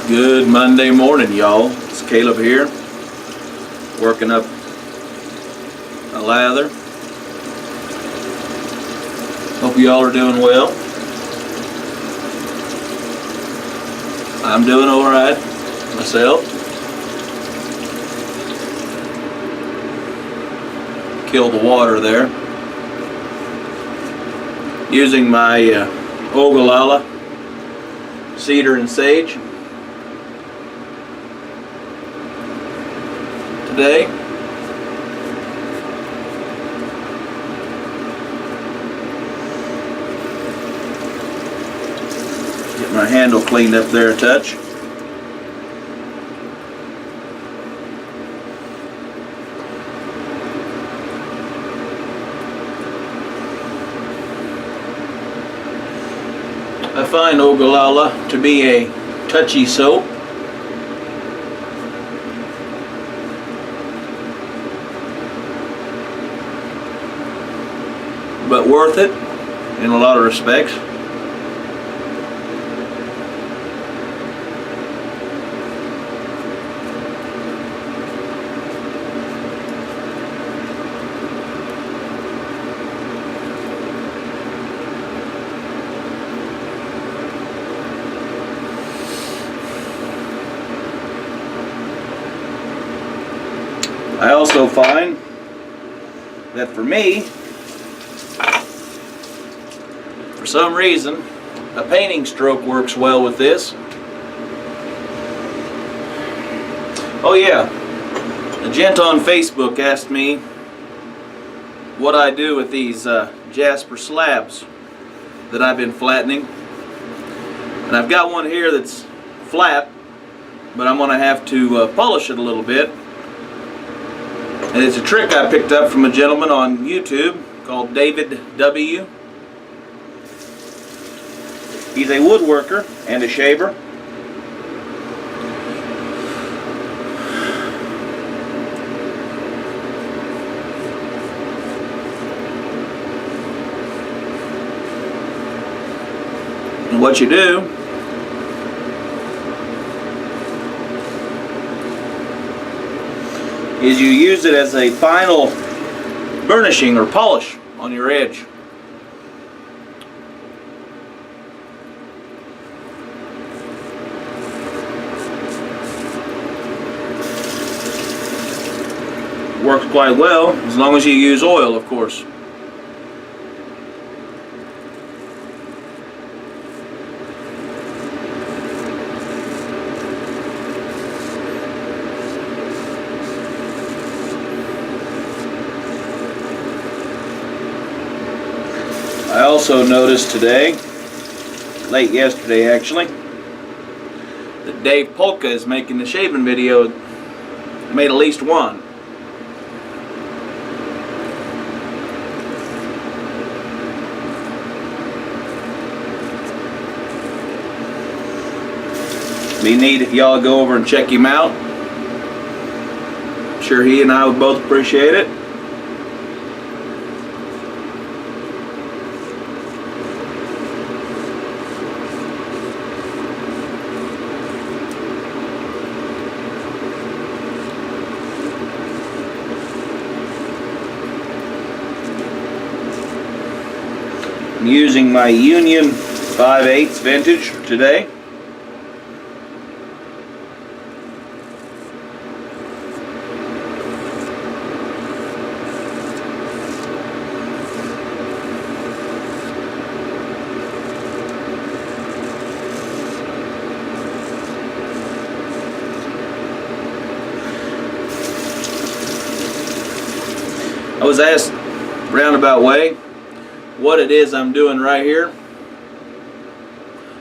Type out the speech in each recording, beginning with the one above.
Good Monday morning, y'all. It's Caleb here, working up a lather. Hope y'all are doing well. I'm doing alright myself. Kill the water there. Using my Ogallala cedar and sage today. Get my handle cleaned up there a touch. I find Ogallala to be a touchy soap. But worth it in a lot of respects. I also find that for me, for some reason, a painting stroke works well with this. Oh yeah, a gent on Facebook asked me what I do with these jasper slabs that I've been flattening. And I've got one here that's flat, but I'm going to have to polish it a little bit. And it's a trick I picked up from a gentleman on YouTube called David W. He's a woodworker and a shaver. And what you do is you use it as a final burnishing or polish on your edge. Works quite well, as long as you use oil, of course. I also noticed today, late yesterday actually, that Dave Polka is making the shaving video. Made at least one. Be neat if y'all go over and check him out. I'm sure he and I would both appreciate it. I'm using my Union 5/8 vintage today. I was asked roundabout way what it is I'm doing right here.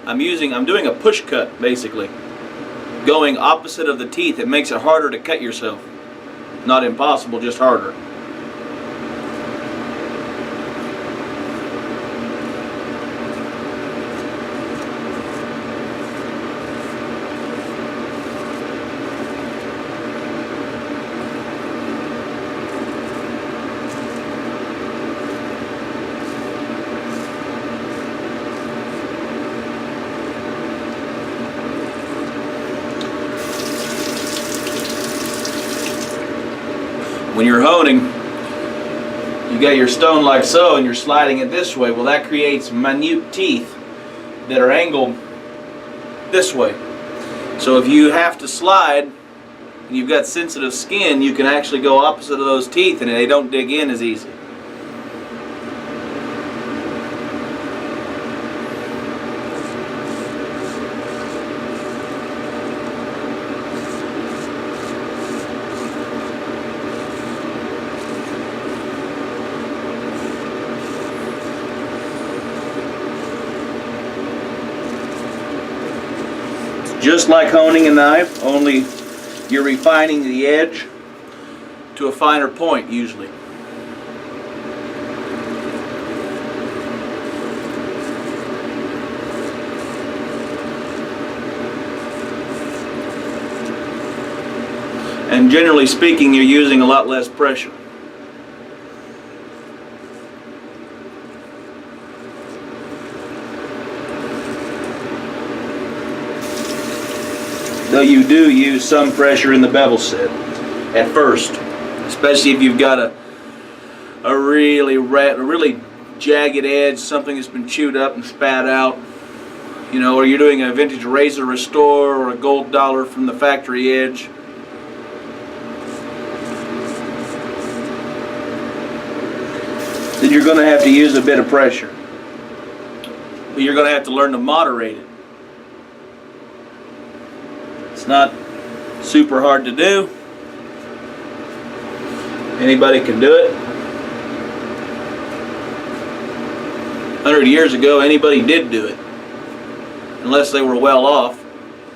I'm doing a push cut, basically, going opposite of the teeth. It makes it harder to cut yourself. Not impossible, just harder. When you're honing, you got your stone like so, and you're sliding it this way. Well, that creates minute teeth that are angled this way. So if you have to slide and you've got sensitive skin, you can actually go opposite of those teeth and they don't dig in as easy. Just like honing a knife, only you're refining the edge to a finer point usually. And generally speaking, you're using a lot less pressure. Though you do use some pressure in the bevel set at first, especially if you've got a really jagged edge, something that's been chewed up and spat out, you know, or you're doing a vintage razor restore or a gold dollar from the factory edge. Then you're going to have to use a bit of pressure, but you're going to have to learn to moderate it. It's not super hard to do. Anybody can do it. 100 years ago, anybody did do it, unless they were well off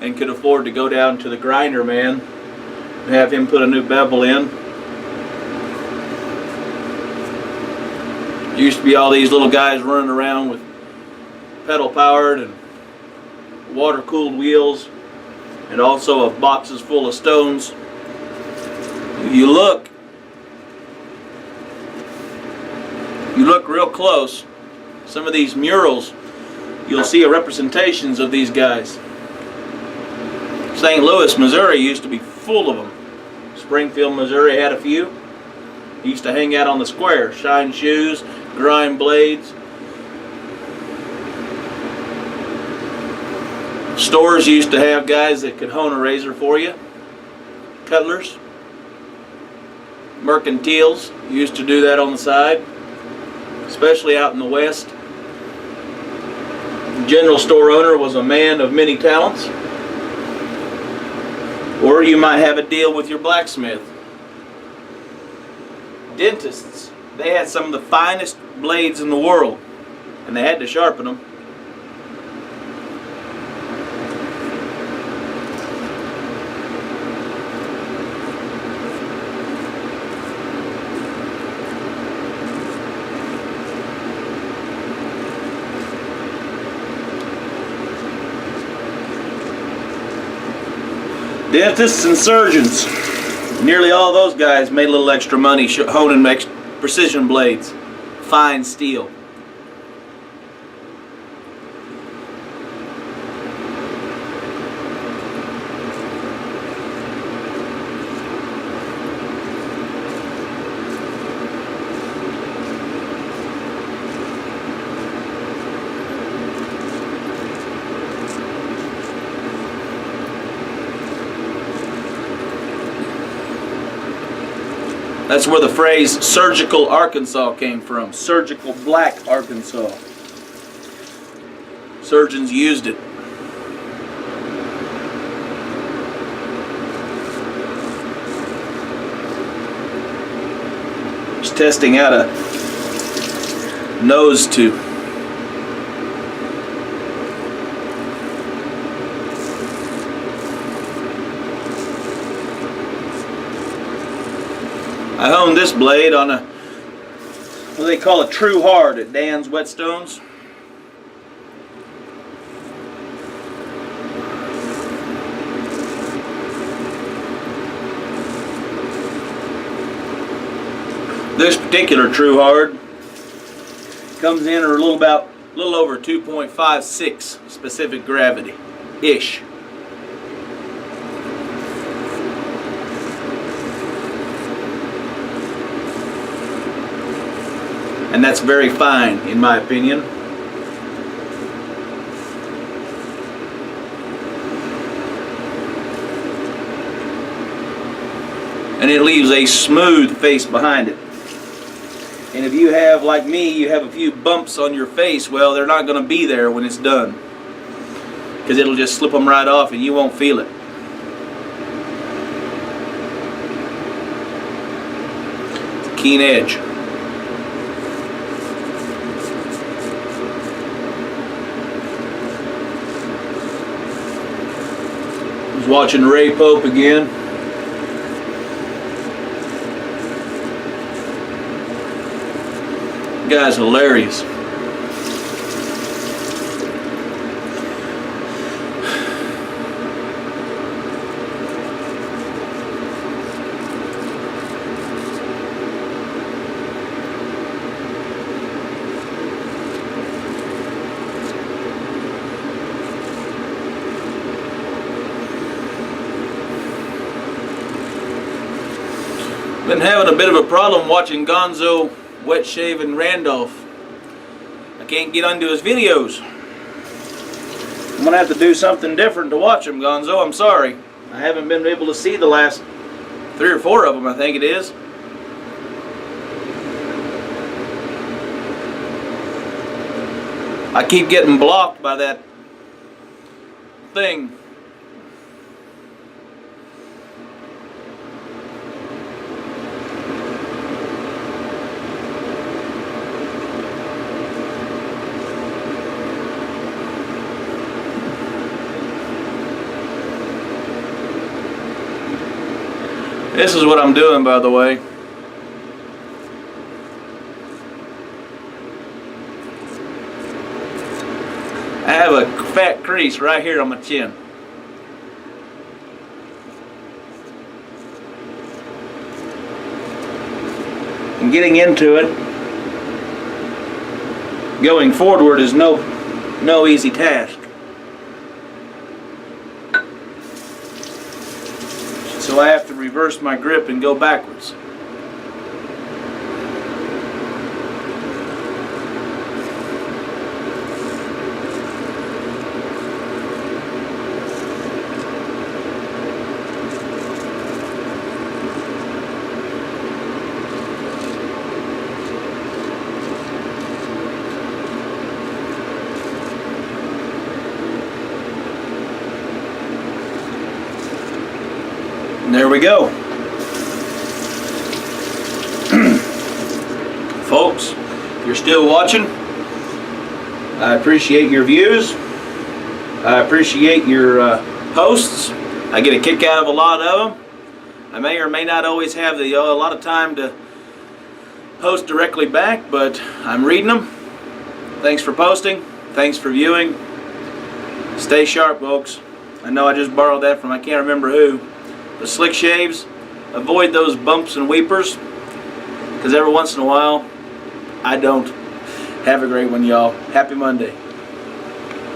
and could afford to go down to the grinder man and have him put a new bevel in. There used to be all these little guys running around with pedal powered and water cooled wheels, and also of boxes full of stones. If you look real close, some of these murals, you'll see representations of these guys. St. Louis, Missouri used to be full of them. Springfield, Missouri had a few. He used to hang out on the square, shine shoes, grind blades. Stores used to have guys that could hone a razor for you. Cutlers. Mercantiles used to do that on the side, especially out in the West. The general store owner was a man of many talents. Or you might have a deal with your blacksmith. Dentists, they had some of the finest blades in the world, and they had to sharpen them. Dentists and surgeons, nearly all those guys made a little extra money honing precision blades, fine steel. That's where the phrase surgical Arkansas came from. Surgical black Arkansas. Surgeons used it. Just testing out a nose tube. I honed this blade on what they call a true hard at Dan's Whetstones. This particular true hard comes in at a little over 2.56 specific gravity ish. And that's very fine, in my opinion. And it leaves a smooth face behind it. And if you have, like me, you have a few bumps on your face, well, they're not going to be there when it's done, because it'll just slip them right off and you won't feel it. It's a keen edge. I was watching Ray Pope again. Guy's hilarious. Been having a bit of a problem watching Gonzo Wet Shaven Randolph. I can't get onto his videos. I'm gonna have to do something different to watch him, Gonzo. I'm sorry. I haven't been able to see the last 3 or 4 of them, I think it is. I keep getting blocked by that thing. This is what I'm doing, by the way. I have a fat crease right here on my chin. And getting into it, going forward is no easy task. So I have to reverse my grip and go backwards. And there we go. Folks, if you're still watching, I appreciate your views. I appreciate your posts. I get a kick out of a lot of them. I may or may not always have a lot of time to post directly back, but I'm reading them. Thanks for posting. Thanks for viewing. Stay sharp, folks. I know I just borrowed that from I can't remember who. The slick shaves, avoid those bumps and weepers, because every once in a while I don't. Have a great one, y'all. Happy Monday.